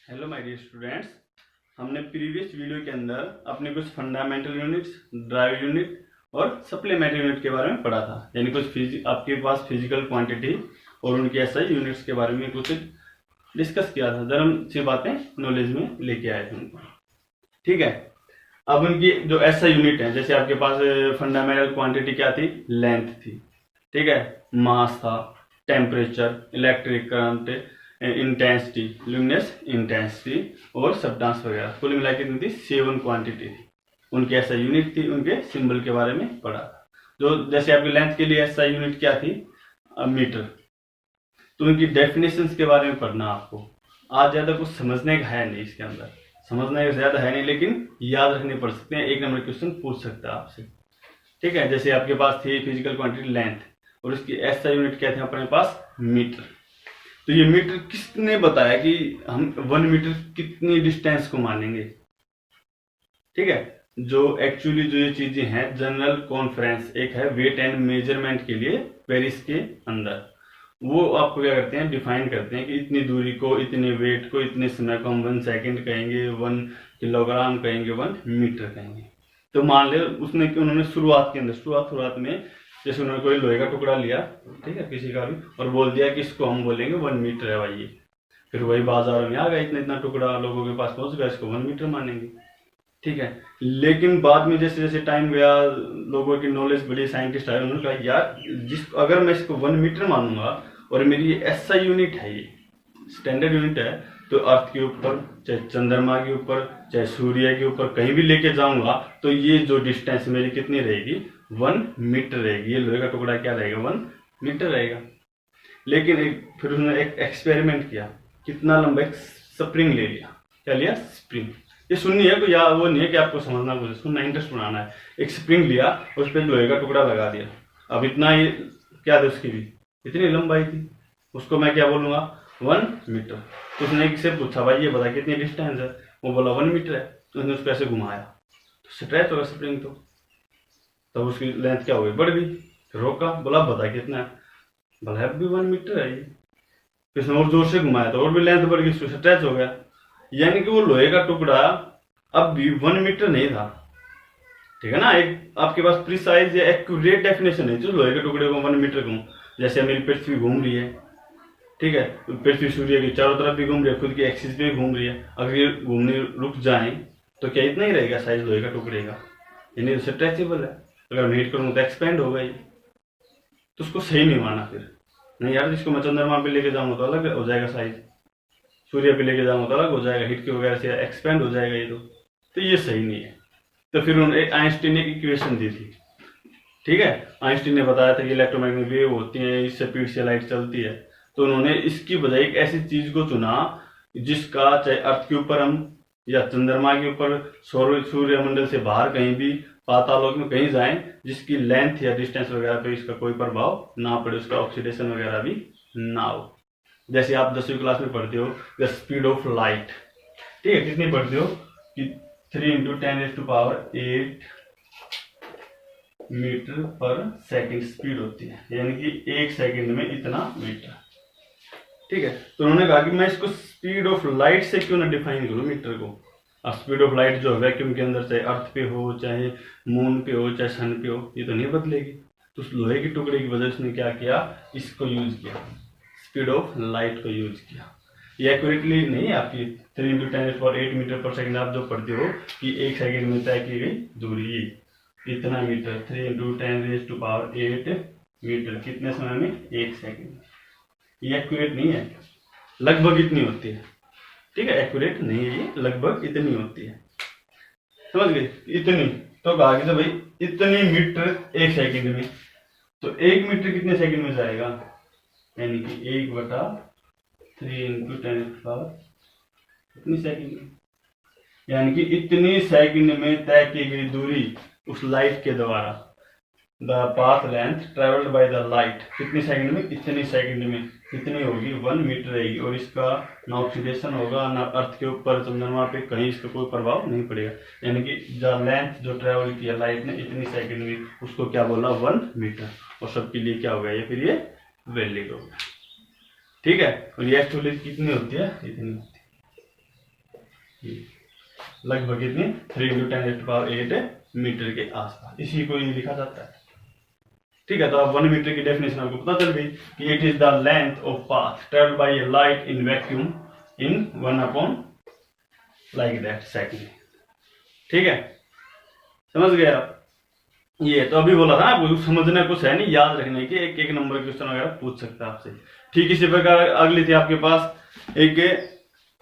Hello my dear students. हमने previous video के अंदर अपने कुछ फंडामेंटल यूनिट्स, ड्राइव यूनिट और सप्लीमेंट्री यूनिट के बारे में पढ़ा था। यानी कुछ आपके पास फिजिकल क्वांटिटी और उनकी एसआई यूनिट्स के बारे में कुछ डिस्कस किया था। जरा हम सी बातें नॉलेज में लेके आए थे उनको। ठीक है, अब उनकी जो एसआई यूनिट है, जैसे आपके पास फंडामेंटल क्वांटिटी क्या थी, लेंथ थी। ठीक है, मास था, temperature, electric current, intensity, luminous intensity और सबडांस वगैरह, कुल मिला के कितनी थी, 7 क्वांटिटी थी। उनकी एसआई यूनिट थी, उनके सिंबल के बारे में पढ़ा था। जो जैसे आपकी लेंथ के लिए एसआई यूनिट क्या थी, मीटर। तो उनकी डेफिनेशंस के बारे में पढ़ना आपको। आज ज्यादा कुछ समझने का है नहीं, इसके अंदर समझने का ज्यादा है नहीं, लेकिन याद रखने पड़ सकते हैं। एक नंबर क्वेश्चन पूछ सकता है आपसे। ठीक है, जैसे आपके पास थी फिजिकल क्वांटिटी लेंथ और उसकी एसआई यूनिट क्या थी अपने पास, मीटर। तो ये मीटर किसने बताया कि हम 1 मीटर कितनी डिस्टेंस को मानेंगे। ठीक है, जो एक्चुअली जो ये चीजें हैं, जनरल कॉन्फ्रेंस एक है वेट एंड मेजरमेंट के लिए पेरिस के अंदर, वो आपको क्या करते हैं, डिफाइन करते हैं कि इतनी दूरी को, इतने वेट को, इतने समय को हम 1 सेकेंड कहेंगे, 1 किलोग्राम कहेंगे, 1 मीटर कहेंगे। तो मान ले उसने कि उन्होंने शुरुआत के अंदर शुरुआत में जैसे उन्होंने कोई लोहे का टुकड़ा लिया, ठीक है, किसी का भी, और बोल दिया कि इसको हम बोलेंगे 1 मीटर है भाई ये। फिर वही बाजारों में आ गया, इतना इतना टुकड़ा लोगों के पास पहुंच गया, इसको 1 मीटर मानेंगे। ठीक है, लेकिन बाद में जैसे जैसे टाइम गया, लोगों की नॉलेज बढ़ी, साइंटिस्ट आए, उन्होंने कहा यार अगर मैं इसको 1 मीटर मानूंगा और मेरी ये एसआई यूनिट है, ये स्टैंडर्ड यूनिट है, तो अर्थ के ऊपर, चाहे चंद्रमा के ऊपर, चाहे सूर्य के ऊपर, कहीं भी लेके जाऊंगा तो ये जो डिस्टेंस मेरी कितनी रहेगी, 1 मीटर रहेगी। ये लोहे का टुकड़ा क्या रहेगा, 1 मीटर रहेगा। लेकिन फिर उसने एक एक्सपेरिमेंट किया, कितना लंबा, एक स्प्रिंग ले लिया। क्या लिया, स्प्रिंग। ये सुननी है कोई, वो नहीं है कि आपको समझना, कुछ सुनना, इंटरेस्ट बनाना है। एक स्प्रिंग लिया, उस पर लोहे का टुकड़ा लगा दिया। अब इतना ये क्या था, उसकी भी इतनी लंबाई थी, उसको मैं क्या बोलूंगा, 1 मीटर। तो उसने एक से पूछा भाई ये बता कितनी डिस्टेंस है, वो बोला 1 मीटर है। तो उसने उसको ऐसे घुमाया तो स्ट्रेच होगा स्प्रिंग, तो तब उसकी लेंथ क्या हो गई, बढ़ गई। फिर रोका, बोला बता कितना है, बोला अब भी 1 मीटर है ये। फिर उसने और जोर से घुमाया तो और भी लेंथ बढ़ गई, स्ट्रेच हो गया। यानी कि वो लोहे का टुकड़ा अब भी 1 मीटर नहीं था। ठीक है ना, एक आपके पास प्रिसाइज या एक्यूरेट डेफिनेशन है जो लोहे के टुकड़े को 1 मीटर कहूं। जैसे मेरी पृथ्वी घूम रही है, ठीक है, पृथ्वी सूर्य की चारों तरफ भी घूम रही है, खुद की एक्सिस पे भी घूम रही है। अगर ये घूमने रुक जाए तो क्या इतना ही रहेगा साइज लोहे का टुकड़े का, यानी तो स्ट्रेचेबल है। अगर मैं हीट करूंगा तो एक्सपेंड होगा ये, तो उसको सही नहीं माना। फिर नहीं यार, जिसको मैं चंद्रमा पे लेके जाऊंगा तो अलग हो जाएगा साइज, सूर्य पे लेके जाऊंगा तो अलग हो जाएगा, हीट की वगैरह से एक्सपेंड हो जाएगा ये, तो ये सही नहीं है। तो फिर उन्होंने आइंस्टीन ने इक्वेशन दी थी। ठीक है, आइंस्टीन ने बताया था कि इलेक्ट्रोमैग्नेटिक वेव होती है, इस स्पीड से लाइट चलती है। तो उन्होंने इसकी बजाय एक ऐसी चीज को चुना जिसका चाहे अर्थ के ऊपर हम या चंद्रमा के ऊपर, सूर्यमंडल से बाहर कहीं भी, पातालोक में कहीं जाएं, जिसकी लेंथ या डिस्टेंस वगैरह पे इसका कोई प्रभाव ना पड़े, उसका ऑक्सीडेशन वगैरह भी ना हो। जैसे आप 10वीं क्लास में पढ़ते हो द स्पीड ऑफ लाइट, ठीक है, कितनी पढ़ते हो कि 3 × 10⁸ मीटर पर सेकंड स्पीड होती है, यानी कि 1 सेकंड में इतना मीटर। ठीक है, तो उन्होंने कहा कि मैं इसको स्पीड ऑफ लाइट से क्यों ना डिफाइन करूं मीटर को। अब स्पीड ऑफ लाइट जो है वैक्यूम के अंदर, चाहे अर्थ पे हो, चाहे मून पे हो, चाहे सन पे हो, ये तो नहीं बदलेगी। तो उस लोहे के टुकड़े की वजह से क्या किया, इसको यूज किया, स्पीड ऑफ लाइट को यूज किया। ये एक्यूरेटली नहीं है आपकी 3 × 10⁸ मीटर पर सेकंड आप जो पढ़ते हो कि 1 सेकंड में तय की गई दूरी इतना मीटर, 3 × 10⁸ मीटर, कितने समय में, 1 सेकंड। ये एक्यूरेट नहीं है, लगभग इतनी होती है। ठीक है, एक्यूरेट नहीं है ये, लगभग इतनी होती है, समझ गए, इतनी। तो कहा कि भाई इतनी मीटर 1 सेकंड में, तो 1 मीटर कितने सेकंड में जाएगा, यानी कि 1/3 × 10⁻, इतनी सेकंड में, यानी कि इतनी सेकंड में तय की गई दूरी उस लाइट के द्वारा, the path length travelled by the light, कितनी सेकंड में, इतनी सेकंड में, कितनी होगी, 1 मीटर रहेगी। और इसका ना ऑक्सीडेशन होगा, ना अर्थ के ऊपर, चंद्रमा पे कहीं इसका कोई प्रभाव नहीं पड़ेगा। यानी कि जो लेंथ जो ट्रेवल किया लाइट ने इतनी सेकंड में, उसको क्या बोला, 1 मीटर। और सबके लिए क्या हो गया ये, फिर ये वैलिड हो गया। ठीक है, और ये एक्चुअली कितनी होती है, इतनी होती है। लगभग इतनी 3×10⁸ मीटर के आसपास, इसी को ये लिखा जाता है। ठीक है, तो अब 1 मीटर की डेफिनेशन आपको पता चल गई कि it is the length of path travelled by A light in vacuum in 1 like that second. ठीक है, समझ गए आप? ये तो अभी बोला था आपको, समझना कुछ है नहीं, याद रखने के एक एक नंबर क्वेश्चन वगैरह पूछ सकता है आपसे। ठीक इसी प्रकार अगली थी आपके पास एक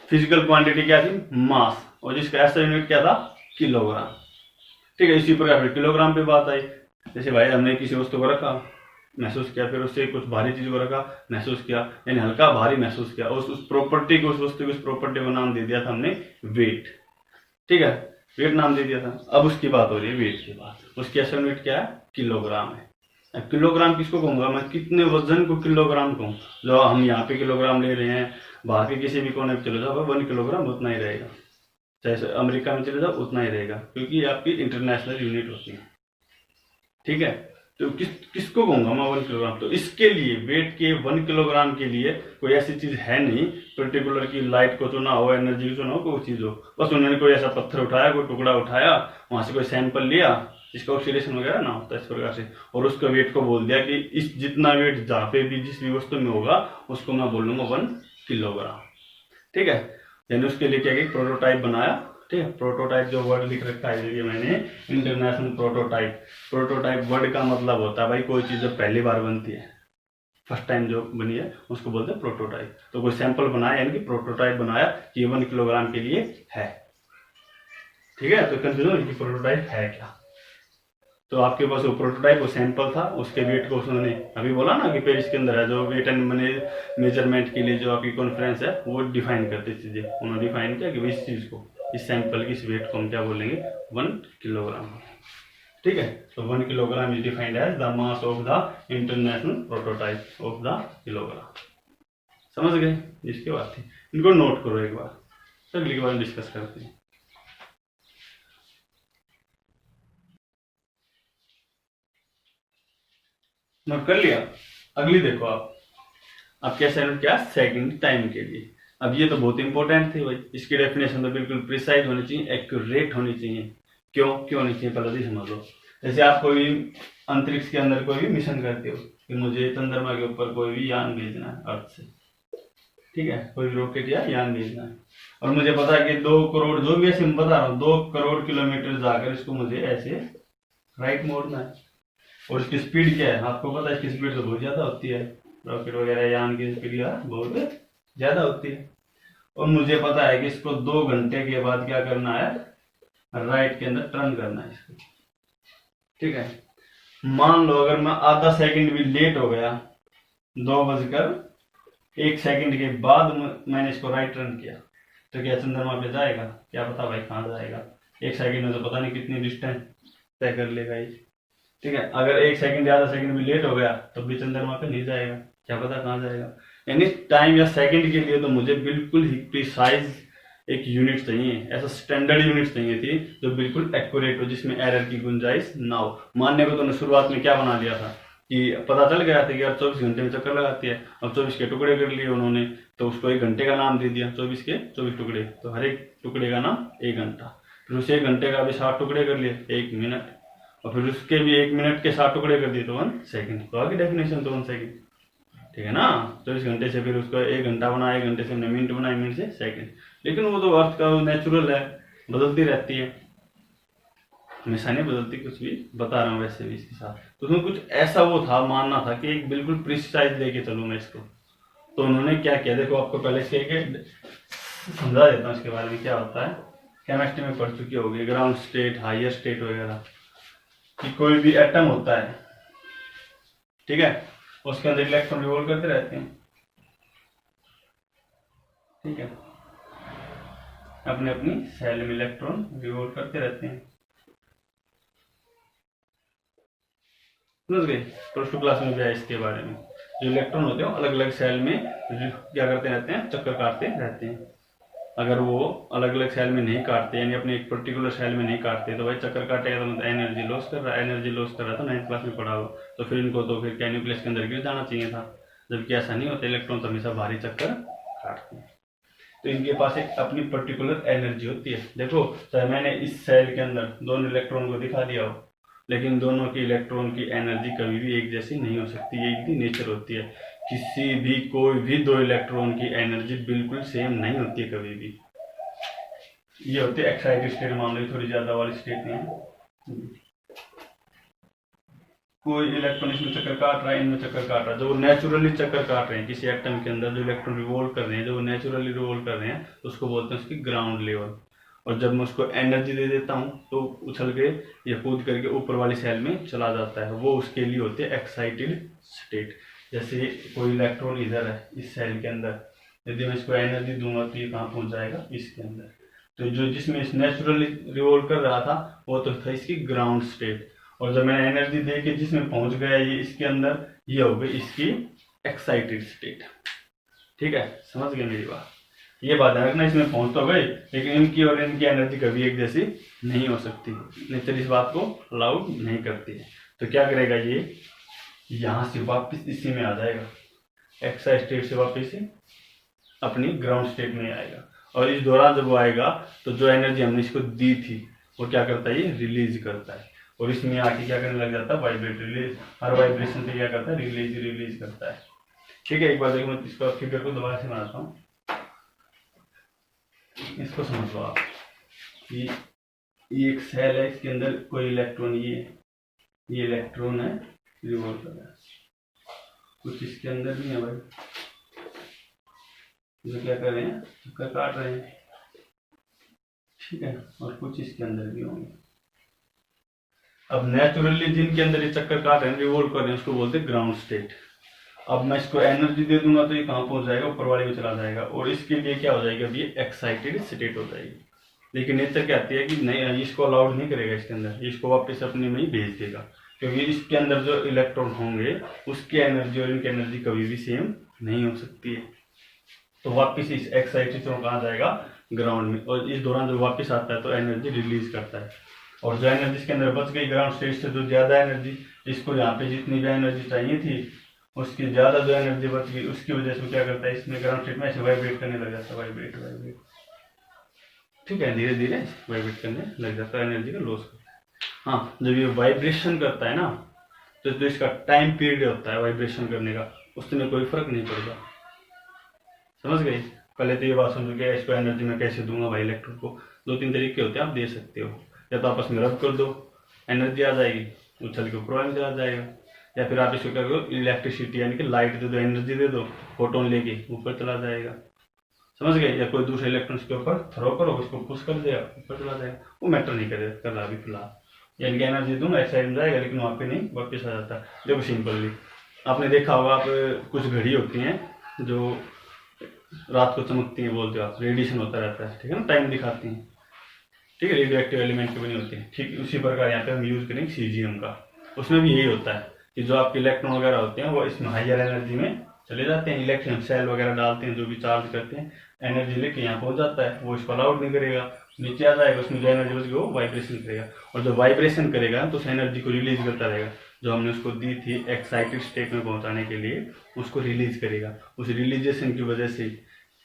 फिजिकल क्वांटिटी क्या थी, मास, और जिसका ऐसा यूनिट क्या था, किलोग्राम। ठीक है, इसी प्रकार फिर किलोग्राम पे बात आई। जैसे भाई हमने किसी वस्तु को रखा, महसूस किया, फिर उससे कुछ भारी चीज को रखा, महसूस किया, यानी हल्का भारी महसूस किया, उस प्रॉपर्टी को, उस वस्तु की उस प्रॉपर्टी को नाम दे दिया था हमने वेट। ठीक है, वेट नाम दे दिया था। अब उसकी बात हो रही है वेट की बात, उसकी असल यूनिट क्या है, किलोग्राम है। अब किलोग्राम किसको कहूंगा मैं, कितने वजन को किलोग्राम कहूँ। जो हम यहाँ पे किलोग्राम ले रहे हैं, बाहर के किसी भी कोने पे चले जाओ 1 किलोग्राम उतना ही रहेगा, चाहे अमेरिका में चले जाओ उतना ही रहेगा, क्योंकि आपकी इंटरनेशनल यूनिट होती है। ठीक है, तो किसको कहूंगा मैं 1 किलोग्राम। तो इसके लिए वेट के 1 किलोग्राम के लिए कोई ऐसी चीज है नहीं पर्टिकुलर की लाइट को चुना हो, एनर्जी को चुना हो, कोई चीज हो। बस उन्होंने कोई ऐसा पत्थर उठाया, कोई टुकड़ा उठाया, वहां से कोई सैंपल लिया जिसका ऑक्सीडेशन वगैरह ना होता है इस प्रकार से, और उसका वेट को बोल दिया कि इस जितना वेट जहाँ पे भी जिस भी वस्तु में होगा उसको मैं बोलूंगा 1 किलोग्राम। ठीक है, यानी उसके लिए क्या किया, प्रोटोटाइप बनाया। ठीक है, प्रोटोटाइप जो वर्ड लिख रखा है ये मैंने, इंटरनेशनल प्रोटोटाइप। प्रोटोटाइप वर्ड का मतलब होता है भाई कोई चीज जब पहली बार बनती है, फर्स्ट टाइम जो बनी है उसको बोलते हैं प्रोटोटाइप। तो कोई सैंपल बनाया यानी कि प्रोटोटाइप बनाया कि 1 किलोग्राम के लिए है। ठीक है, तो कंफ्यूजन कि प्रोटोटाइप है क्या। तो आपके पास वो प्रोटोटाइप, वो सैंपल था, उसके वेट को उन्होंने अभी बोला ना कि पेरिस के अंदर है जो वेट एंड मेजरमेंट के लिए जो आपकी कॉन्फ्रेंस है वो डिफाइन करती चीजें, उन्होंने डिफाइन किया कि इस चीज को, इस सैंपल की इस वेट को हम क्या बोलेंगे, 1 किलोग्राम। ठीक है, तो 1 kilogram is defined as the mass of the international prototype of the kilogram. समझ गए? इसके बाद थी, इनको नोट करो एक बार, अगली के बारे में डिस्कस करते हैं। नोट कर लिया? अगली देखो आप कैसे नोट किया, सेकंड टाइम के लिए। अब ये तो बहुत इंपॉर्टेंट थी भाई, इसकी डेफिनेशन तो बिल्कुल प्रिसाइज होनी चाहिए, एक्यूरेट होनी चाहिए। क्यों होनी चाहिए, पहले समझ लो। जैसे आप कोई अंतरिक्ष के अंदर कोई भी मिशन करते हो कि मुझे चंद्रमा के ऊपर कोई भी यान भेजना है अर्थ से, ठीक है, कोई रॉकेट या यान भेजना है, और मुझे पता है कि 2 करोड़, जो भी ऐसे मैं बता रहा हूँ, 2 करोड़ किलोमीटर जाकर इसको मुझे ऐसे राइट मोड़ना है, और इसकी स्पीड क्या है आपको पता है, इसकी स्पीड तो बहुत ज्यादा होती है, रॉकेट वगैरह यान की स्पीड बहुत ज्यादा होती है, और मुझे पता है कि इसको 2 घंटे के बाद क्या करना है, राइट के अंदर टर्न करना है इसको। ठीक है, मान लो अगर मैं आधा सेकंड भी लेट हो गया, 2:01 के बाद मैंने इसको राइट टर्न किया, तो क्या चंद्रमा पे जाएगा, क्या पता भाई कहाँ जाएगा। 1 सेकंड में तो पता नहीं कितनी डिस्टेंस तय कर लेगा ये। ठीक है, अगर 1 सेकंड या आधा सेकंड भी लेट हो गया तो भी चंद्रमा पे नहीं जाएगा, क्या पता कहाँ जाएगा। यानी टाइम या सेकंड के लिए तो मुझे बिल्कुल ही प्रिसाइज एक यूनिट चाहिए, ऐसा स्टैंडर्ड यूनिट चाहिए थी जो बिल्कुल एक्यूरेट हो, जिसमें एरर की गुंजाइश ना हो। मानने को तो शुरुआत में क्या बना लिया था कि पता चल गया था कि यार 24 घंटे में चक्कर लगाती है, अब 24 के टुकड़े कर लिए उन्होंने, तो उसको 1 घंटे का नाम दे दिया, 24 के 24 टुकड़े, तो हर एक टुकड़े का नाम 1 घंटा। फिर उसे 1 घंटे का भी 60 टुकड़े कर लिए, 1 मिनट, और फिर उसके भी 1 मिनट के 60 टुकड़े कर दिए तो 1 सेकंड। तो आगे डेफिनेशन तो 1 सेकंड, ठीक है ना। 24 घंटे से फिर उसको 1 घंटा बना, 1 घंटे से हमने मिनट बनाए, मिनट से सेकंड। लेकिन वो तो अर्थ का नेचुरल है, बदलती रहती है, हमेशा नहीं बदलती, कुछ भी बता रहा हूँ वैसे भी इसके साथ। तो उसमें कुछ ऐसा वो था, मानना था कि एक बिल्कुल प्रिसाइज लेके चलूँ मैं इसको। तो उन्होंने क्या किया, देखो आपको पहले से समझा देता हूँ इसके बारे में क्या होता है। केमिस्ट्री में पढ़ चुकी होगी, ग्राउंड स्टेट, हायर स्टेट वगैरह, कि कोई भी एटम होता है, ठीक है, उसके अंदर इलेक्ट्रॉन रिवॉल्व करते रहते हैं, ठीक है, अपने अपनी सेल में इलेक्ट्रॉन रिवॉल्व करते रहते हैं। समझ गए? प्लस 2 क्लास में भी है इसके बारे में। जो इलेक्ट्रॉन होते हैं अलग अलग सेल में क्या करते रहते हैं, चक्कर काटते रहते हैं। अगर वो अलग अलग सेल में नहीं काटते, यानी अपने एक पर्टिकुलर सेल में नहीं काटते, तो भाई चक्कर काटेगा तो मतलब एनर्जी लॉस कर रहा है, एनर्जी लॉस कर रहा था 9th क्लास में पढ़ा हो। तो फिर इनको तो फिर क्या न्यूक्लियस के अंदर गिर जाना चाहिए था, जबकि ऐसा नहीं होता, इलेक्ट्रॉन तो हमेशा भारी चक्कर काटते हैं। तो इनके पास एक अपनी पर्टिकुलर एनर्जी होती है। देखो चाहे मैंने इस सेल के अंदर दोनों इलेक्ट्रॉन को दिखा दिया हो, लेकिन दोनों की इलेक्ट्रॉन की एनर्जी कभी भी एक जैसी नहीं हो सकती, ये इनकी नेचर होती है। किसी भी कोई भी दो इलेक्ट्रॉन की एनर्जी बिल्कुल सेम नहीं होती है कभी भी। ये होती है एक्साइटेड स्टेट, मामले थोड़ी ज्यादा वाली स्टेट में है। कोई इलेक्ट्रॉन इसमें चक्कर काट रहा है, इनमें चक्कर काट रहा है, जो नेचुरली चक्कर काट रहे हैं किसी एटम के अंदर, जो इलेक्ट्रॉन रिवॉल्व कर रहे हैं, जो नेचुरली रिवॉल्व कर रहे हैं, तो उसको बोलते हैं उसकी ग्राउंड लेवल। और जब मैं उसको एनर्जी दे देता हूँ तो उछल के या कूद करके ऊपर वाली सेल में चला जाता है, वो उसके लिए होती है एक्साइटेड स्टेट। जैसे कोई इलेक्ट्रॉन इधर है इस सेल के अंदर, यदि मैं इसको एनर्जी दूंगा तो ये कहाँ पहुंच जाएगा, इसके अंदर। तो जो जिसमें नेचुरली रिवॉल्व कर रहा था वो तो था इसकी ग्राउंड स्टेट, और जब मैंने एनर्जी दे के जिसमें पहुंच गया ये इसके अंदर, ये हो गई इसकी एक्साइटेड स्टेट। ठीक है, समझ गए मेरी बात। ये बात है रखना, इसमें पहुंच तो गई लेकिन इनकी और इनकी एनर्जी कभी एक जैसी नहीं हो सकती, नेचर इस बात को अलाउड नहीं करती है। तो क्या करेगा ये, यहां से वापस इसी में आ जाएगा, एक्साइटेड स्टेट से वापस अपनी ग्राउंड स्टेट में आएगा। और इस दौरान जब वो आएगा तो जो एनर्जी हमने इसको दी थी वो क्या करता है, ये रिलीज करता है, और इसमें आके क्या करने लग जाता है, वाइब्रेट। रिलीज, हर वाइब्रेशन से क्या करता है, रिलीज करता है। ठीक है, एक बार देखो मैं इसको फिगर को दोबारा से बनाता हूँ, इसको समझ लो आप। ये एक सेल है, इसके अंदर कोई इलेक्ट्रॉन, ये इलेक्ट्रॉन है, रिवॉल्व कर रहा है, कुछ इसके अंदर भी है भाई, जो क्या कर रहे हैं, चक्कर काट रहे हैं। ठीक है, और कुछ इसके अंदर भी होंगे। अब नेचुरली जिनके अंदर ये चक्कर काट रहे हैं, रिवॉल्व कर रहे हैं, उसको बोलते हैं ग्राउंड स्टेट। अब मैं इसको एनर्जी दे दूंगा तो ये कहाँ पहुंच जाएगा, ऊपर वाले में चला जाएगा, और इसके लिए क्या हो जाएगा, अभी ये एक्साइटेड स्टेट हो जाएगी। लेकिन नेचर कहती है कि नहीं, इसको अलाउड नहीं करेगा इसके अंदर, इसको वापस अपने में ही भेज देगा, क्योंकि इसके अंदर जो इलेक्ट्रॉन होंगे उसकी एनर्जी और इनकी एनर्जी कभी भी सेम नहीं हो सकती है। तो वापस इस एक्साइटेड से कहाँ जाएगा, ग्राउंड में, और इस दौरान जब वापस आता है तो एनर्जी रिलीज करता है। और जो एनर्जी इसके अंदर बच गई ग्राउंड स्टेट से, जो ज्यादा एनर्जी, इसको यहाँ पे जितनी भी एनर्जी चाहिए थी उसकी ज्यादा जो एनर्जी बच गई, उसकी वजह से क्या करता है, इसमें ग्राउंड स्टेट में ऐसे वाइब्रेट करने लग जाता है, वाइब्रेट। ठीक है, धीरे धीरे वाइब्रेट करने लग जाता है, एनर्जी का लॉस करता है। हाँ, जब ये वाइब्रेशन करता है ना, तो जो इसका टाइम पीरियड होता है वाइब्रेशन करने का, उसमें कोई फर्क नहीं पड़ता। समझ गए। पहले तो ये बात समझो कि इसको एनर्जी में कैसे दूंगा भाई, इलेक्ट्रॉन को दो तीन तरीके होते हैं, आप दे सकते हो। या तो आपस में रब कर दो, एनर्जी आ जाएगी, उछल के ऊपर चला जाएगा, या फिर आप इसको क्या करो, इलेक्ट्रिसिटी यानी कि लाइट दे दो, एनर्जी दे दो, फोटोन लेके ऊपर चला जाएगा। समझ गए। या कोई दूसरे इलेक्ट्रॉन के ऊपर थ्रो करो, उसको पुश कर देगा, ऊपर चला जाएगा, वो मैटर नहीं कर रहा अभी फिलहाल। यानी कि एनर्जी दूंगा एक साइड में जाएगा, लेकिन वहाँ पे नहीं, वापस आ जाता है। देखो सिंपली आपने देखा होगा, आप कुछ घड़ी होती हैं जो रात को चमकती हैं, बोलते हो आप, रेडिएशन होता रहता है, ठीक है ना, टाइम दिखाती हैं, ठीक है, रेडियो एक्टिव एलिमेंट की बनी होती है। ठीक उसी प्रकार यहाँ पे हम यूज करेंगे सीजियम का, उसमें भी यही होता है कि जो आपके इलेक्ट्रॉन वगैरह होते हैं वो इसमें हायर एनर्जी में चले जाते हैं, इलेक्ट्रॉन सेल वगैरह डालते हैं, जो भी चार्ज करते हैं, एनर्जी लेके यहाँ पहुंच जाता है, वो इसको अलाउड नहीं करेगा, नीचे आ जाएगा, उसमें जो एनर्जी बचेगी वो वाइब्रेशन करेगा, और जो वाइब्रेशन करेगा तो उस एनर्जी को रिलीज करता रहेगा, जो हमने उसको दी थी एक्साइटेड स्टेट में पहुंचाने के लिए, उसको रिलीज करेगा। उस रिलीजेशन की वजह से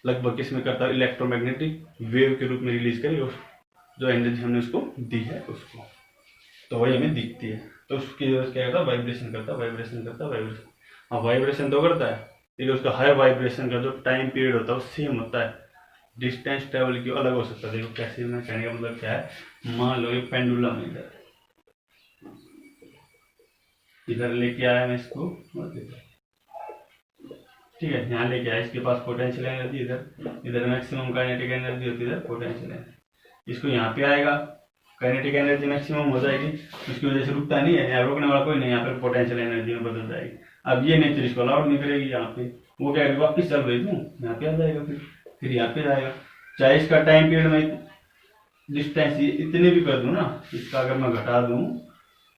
लगभग किसमें करता है, इलेक्ट्रोमैग्नेटिक वेव के रूप में रिलीज करेगा जो एनर्जी हमने उसको दी है उसको, तो वही हमें दिखती है। तो उसकी वजह से क्या करता है, वाइब्रेशन करता है, वाइब्रेशन। हाँ, वाइब्रेशन तो करता है, लेकिन उसका हर वाइब्रेशन का जो टाइम पीरियड होता है वो सेम होता है, डिस्टेंस ट्रेवल की अलग हो सकता है। देखो कैसे, मैं कहने का मतलब क्या है, मान लो एक पेंडुलम इधर लेके आया मैं इसको, ठीक है, यहाँ लेके आया, इसके पास पोटेंशियल एनर्जी, इधर मैक्सिमम काइनेटिक एनर्जी होती है, इधर पोटेंशियल एनर्जी, इसको यहाँ पे आएगा, काइनेटिक एनर्जी मैक्सिमम हो जाएगी, उसकी वजह से रुकता नहीं है, यहाँ रोकने वाला कोई नहीं, यहाँ पर पोटेंशियल एनर्जी में बदल जाएगी। अब ये नेचर इसको अलाउड नहीं करेगी, यहाँ पे वो क्या करेगा, वापिस चल रही हूँ, यहाँ पे आ जाएगा, फिर यहाँ पे आएगा। चाहे इसका टाइम पीरियड में डिस्टेंस इतने भी कर दूँ ना, इसका अगर मैं घटा दूँ,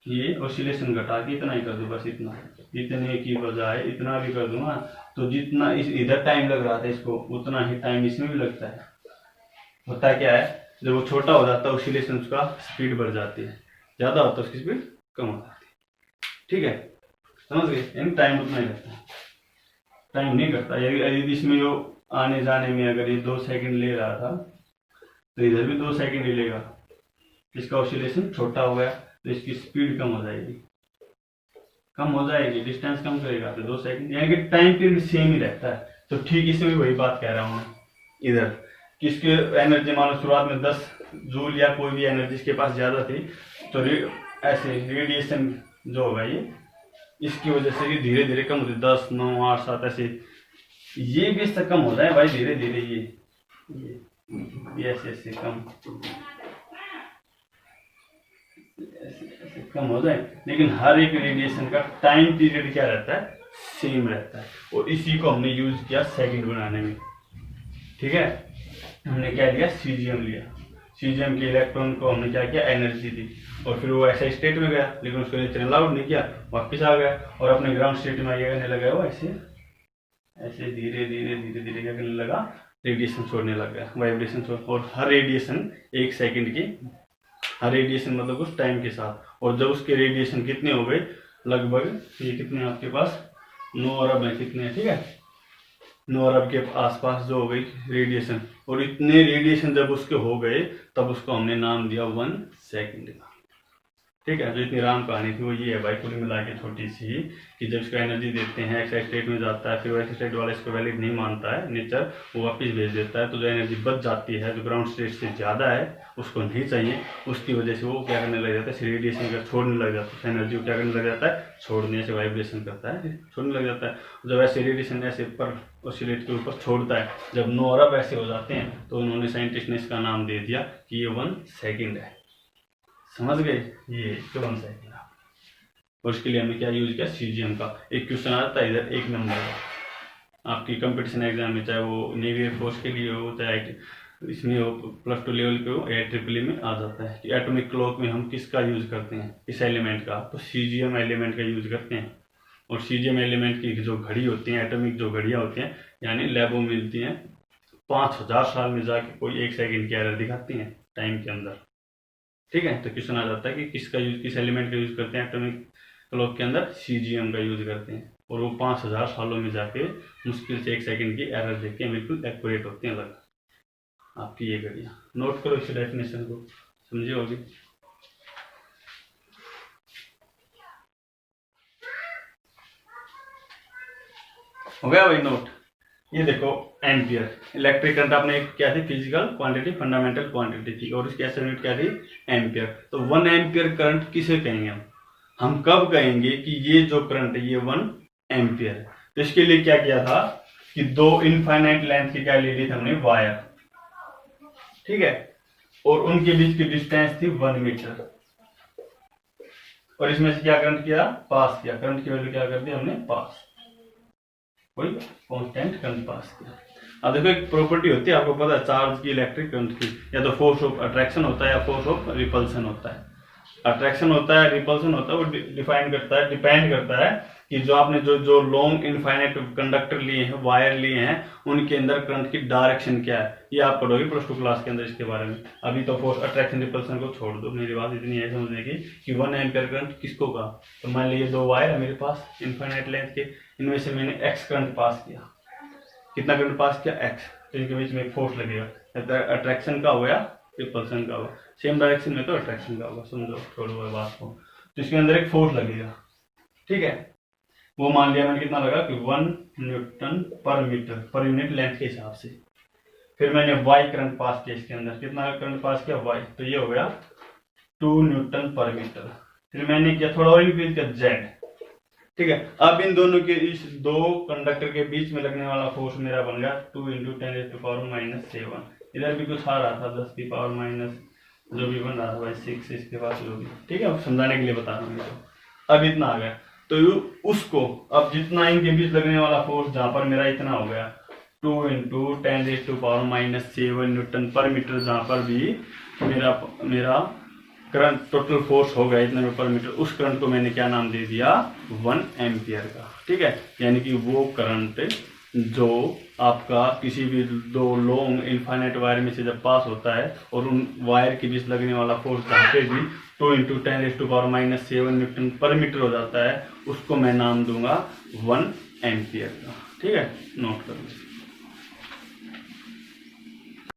ये ऑसिलेशन घटा के इतना ही कर दूँ, बस इतने की बजाय इतना भी कर दूँ ना, तो जितना इस इधर टाइम लग रहा था इसको, उतना ही टाइम इसमें भी लगता है। होता क्या है, जब वो छोटा हो जाता है ऑसिलेशन, उसका स्पीड बढ़ जाती है, ज़्यादा होता है उसकी स्पीड कम हो जाती है। ठीक है, समझ गए। यानी टाइम उतना ही लगता है, टाइम नहीं करता। यदि इसमें जो आने जाने में अगर ये 2 सेकंड ले रहा था तो इधर भी 2 सेकंड ही लेगा। इसका ऑसिलेशन छोटा हो गया तो इसकी स्पीड कम हो जाएगी, डिस्टेंस कम करेगा तो 2 सेकंड, यानी कि टाइम पीरियड सेम ही रहता है। तो ठीक इसमें भी वही बात कह रहा हूँ मैं इधर कि इसकी एनर्जी मानो शुरुआत में 10 जूल या कोई भी एनर्जी इसके पास ज़्यादा थी, तो ऐसे रेडिएशन जो होगा ये इसकी वजह से कि धीरे धीरे कम होती, 10, 9, 8, 7 ऐसे ये भी इससे कम होता है भाई, धीरे धीरे ये ऐसे ऐसे कम ऐसे कम हो जाए, लेकिन हर एक रेडिएशन का टाइम पीरियड क्या रहता है, सेम रहता है। और इसी को हमने यूज किया सेकंड बनाने में। ठीक है, हमने क्या लिया, सीजियम लिया। सीजियम के इलेक्ट्रॉन को हमने क्या किया, एनर्जी दी, और फिर वो ऐसा स्टेट में गया, लेकिन उसको नेचर अलाउड नहीं किया, वापस आ गया और अपने ग्राउंड स्टेट में आगे करने लगा। वो ऐसे ऐसे धीरे धीरे धीरे धीरे क्या करने लगा, रेडिएशन छोड़ने लग गया, वाइब्रेशन छोड़। और हर रेडिएशन 1 सेकंड की, हर रेडिएशन मतलब उस टाइम के साथ। और जब उसके रेडिएशन कितने हो गए, लगभग ये कितने आपके पास 9 अरब है, कितने, ठीक है 9 अरब के आसपास जो हो गई रेडिएशन, और इतने रेडिएशन जब उसके हो गए तब उसको हमने नाम दिया 1 सेकंड का। ठीक है, जो इतनी राम कहानी थी वो ये है भाई, पूरी मिला के छोटी सी, कि जब इसको एनर्जी देते हैं एक्साइट स्टेट में जाता है, फिर वो एक्साइट स्टेट वाला इसको वैलिड नहीं मानता है नेचर, वो वापस भेज देता है। तो जो एनर्जी बच जाती है, जो ग्राउंड स्टेट से ज़्यादा है, उसको नहीं चाहिए, उसकी वजह से वो क्या करने लग जाता है, रेडिएशन का छोड़ने लग जाता है, एनर्जी को क्या करने लग जाता है, छोड़ने से वाइब्रेशन करता है, छोड़ने लग जाता है। जब ऐसे रेडिएशन ऐसे पर ऑसिलेट के ऊपर छोड़ता है, जब 9 अरब ऐसे हो जाते हैं, तो उन्होंने साइंटिस्ट ने इसका नाम दे दिया कि ये 1 सेकेंड है। समझ गए, ये 1 सेकेंड। और उसके लिए हमने क्या यूज किया, सीजियम का। एक क्वेश्चन आता है इधर 1 नंबर का आपकी कंपटीशन एग्जाम में, चाहे वो नेवी एयरफोर्स के लिए हो, चाहे इसमें हो, +2 लेवल पे हो, या ट्रिपल में आ जाता है कि एटॉमिक क्लॉक में हम किसका यूज करते हैं, इस एलिमेंट का, तो सीजियम एलिमेंट का यूज करते हैं। और सीजियम एलिमेंट की जो घड़ी होती हैं, एटॉमिक जो घड़ियाँ होती हैं, यानी लैबों में मिलती हैं, 5000 साल में जाके कोई 1 सेकेंड की एरर दिखाती हैं टाइम के अंदर। ठीक है, तो क्वेश्चन आ जाता है कि किसका यूज, किस एलिमेंट का यूज करते हैं एटॉमिक क्लॉक के अंदर, सीजियम का यूज करते हैं। और वो 5000 सालों में जाके मुश्किल से 1 सेकंड की एरर देके बिल्कुल एक्यूरेट होती हैं अलग आपकी ये घड़ियाँ। नोट करो इस डेफिनेशन को, समझे होगी। हो गया भाई नोट। ये देखो एम्पियर, इलेक्ट्रिक करंट आपने क्या थी, फिजिकल क्वांटिटी, फंडामेंटल क्वांटिटी थी, और इसकी ऐसे यूनिट क्या थी, एम्पियर। तो 1 एम्पियर करंट किसे कहेंगे हम कब कहेंगे कि ये जो करंट है ये 1 एम्पियर है। तो इसके लिए क्या किया था कि 2 इनफाइनाइट लेंथ की क्या ले ली थी हमने, वायर, ठीक है, और उनके बीच की डिस्टेंस थी 1 मीटर, और इसमें से क्या करंट किया, पास किया, करंट की वैल्यू क्या कर दी हमने, पास, कोई कांस्टेंट करंट पास किया। अब देखो एक प्रॉपर्टी होती है, आपको पता है, चार्ज की, इलेक्ट्रिक करंट की, या तो फोर्स ऑफ अट्रैक्शन होता है या फोर्स ऑफ रिपल्सन होता है। अट्रैक्शन होता है, रिपल्सन होता है, वो डिफाइन करता है, डिपेंड करता है कि जो आपने जो लॉन्ग इनफाइनाइट कंडक्टर लिए हैं, वायर लिए हैं, उनके अंदर करंट की डायरेक्शन क्या है, ये आप पढ़ोगे +2 क्लास के अंदर इसके बारे में। अभी तो फोर्स अट्रैक्शन रिपल्सन को छोड़ दो, मेरी बात इतनी है समझने की कि 1 एम्पियर करंट किसको कहा। तो मान लीजिए 2 वायर है मेरे पास इनफाइनाइट लेंथ के, इनमें से मैंने एक्स करंट पास किया, कितना करंट पास किया, एक्स, तो इनके बीच में एक फोर्स लगेगा, अट्रैक्शन का हो या रिपल्सन का होगा, सेम डायरेक्शन में तो अट्रैक्शन का होगा, समझो, छोड़ो बात को। तो इसके अंदर एक फोर्स लगेगा, ठीक है, वो मान लिया मैंने, कितना लगा कि 1 न्यूटन पर मीटर, पर यूनिट लेंथ के हिसाब से। फिर मैंने वाई करंट पास किया इसके अंदर, कितना करंट पास किया, वाई, तो ये हो गया 2 न्यूटन पर मीटर। फिर मैंने किया थोड़ा और इंक्रीज किया, जेड, ठीक है। अब इन दोनों के, इस 2 कंडक्टर के बीच में लगने वाला फोर्स मेरा बन गया 2 × 10⁻⁷। इधर भी कुछ आ रहा था 10 की पावर माइनस, जो भी बन रहा था भाई 6 इसके पास जो भी, ठीक है, समझाने के लिए बता रहा हूँ। अब इतना आ गया, तो उसको अब जितना इनके बीच लगने वाला फोर्स, जहाँ पर मेरा इतना हो गया 2 × 10⁻⁷ न्यूटन पर मीटर, जहाँ पर भी मेरा करंट टोटल फोर्स हो गया इतने पर मीटर, उस करंट को मैंने क्या नाम दे दिया, 1 एम्पियर का, ठीक है। यानी कि वो करंट जो आपका किसी भी 2 लॉन्ग इनफाइनाइट वायर में से जब पास होता है, और उन वायर के बीच लगने वाला फोर्स जहाँ पे भी 2 × 10⁻⁷ न्यूटन पर मीटर हो जाता है, उसको मैं नाम दूंगा 1 एम्पियर का, ठीक है, नोट कर लो।